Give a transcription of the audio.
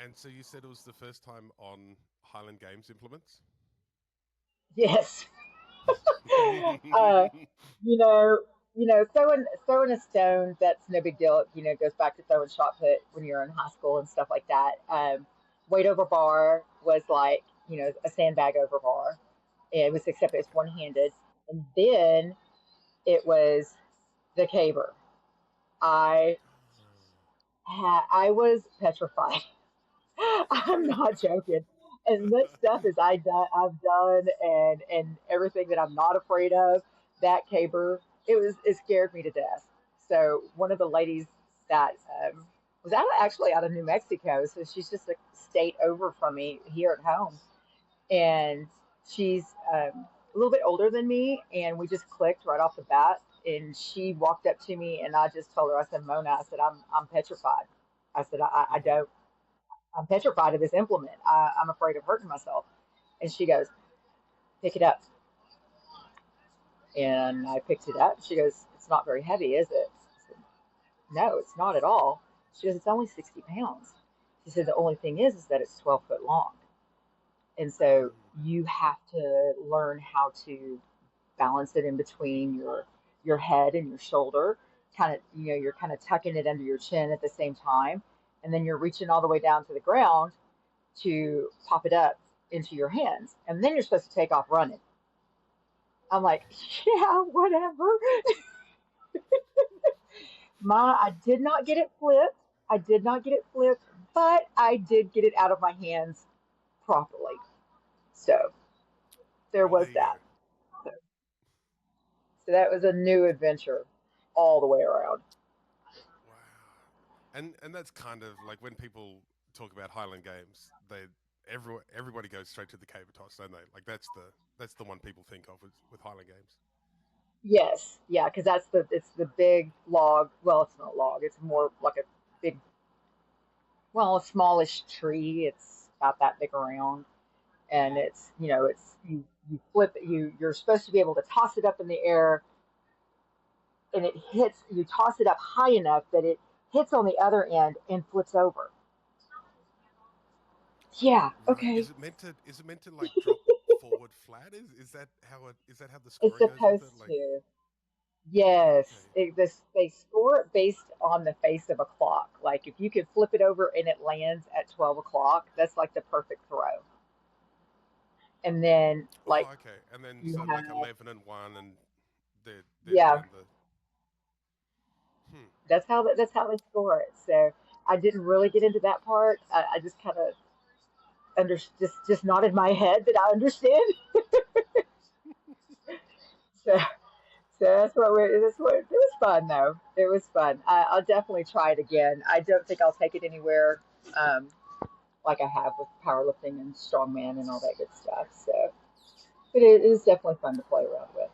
And so you said it was the first time on Highland Games implements? Yes. uh, you know, throwing a stone, that's no big deal. It goes back to throwing shot put when you're in high school and stuff like that. Weight over bar was like, a sandbag over bar. It was, except it's one handed. And then it was the caber. I I was petrified. I'm not joking. As much stuff as I've done, and everything that I'm not afraid of, that caber, it scared me to death. So one of the ladies that was actually out of New Mexico, so she's just a state over from me here at home, and she's a little bit older than me, and we just clicked right off the bat. And she walked up to me, and I just told her, I said, Mona, I said, I'm petrified. I said, I Hmm. don't. I'm petrified of this implement. I'm afraid of hurting myself. And she goes, pick it up. And I picked it up. She goes, it's not very heavy, is it? I said, no, it's not at all. She goes, it's only 60 pounds. She said, the only thing is that it's 12 foot long. And so you have to learn how to balance it in between your head and your shoulder. Kind of, you're kind of tucking it under your chin at the same time. And then you're reaching all the way down to the ground to pop it up into your hands. And then you're supposed to take off running. I'm like, yeah, whatever. I did not get it flipped. I did not get it flipped, but I did get it out of my hands properly. So there Well, there was you go. that. So, so that was a new adventure all the way around. Wow. And that's kind of like when people talk about Highland Games, everybody goes straight to the caber toss, don't they? Like that's the one people think of with Highland Games. Yes, yeah, because it's the big log. Well, it's not a log. It's more like a big, well, a smallish tree. It's about that big around, and Mm. you flip it. You're supposed to be able to toss it up in the air, and it hits. You toss it up high enough that it hits on the other end and flips over. Yeah. Right. Okay. Is it meant to like drop forward flat? Is that how the It's scoring goes with supposed it? Like, to. oh, Yes. okay. They score it based on the face of a clock. Like if you can flip it over and it lands at 12 o'clock, that's like the perfect throw. And then like Oh, okay. And then you so like have, 11 and 1, and they're yeah, down the. Hmm. that's how they score it. So I didn't really get into that part. I just kind of just nodded my head that I understand. So so that's what it was fun though. It was fun. I'll definitely try it again. I don't think I'll take it anywhere um, like I have with powerlifting and strongman and all that good stuff. So, but it is definitely fun to play around with.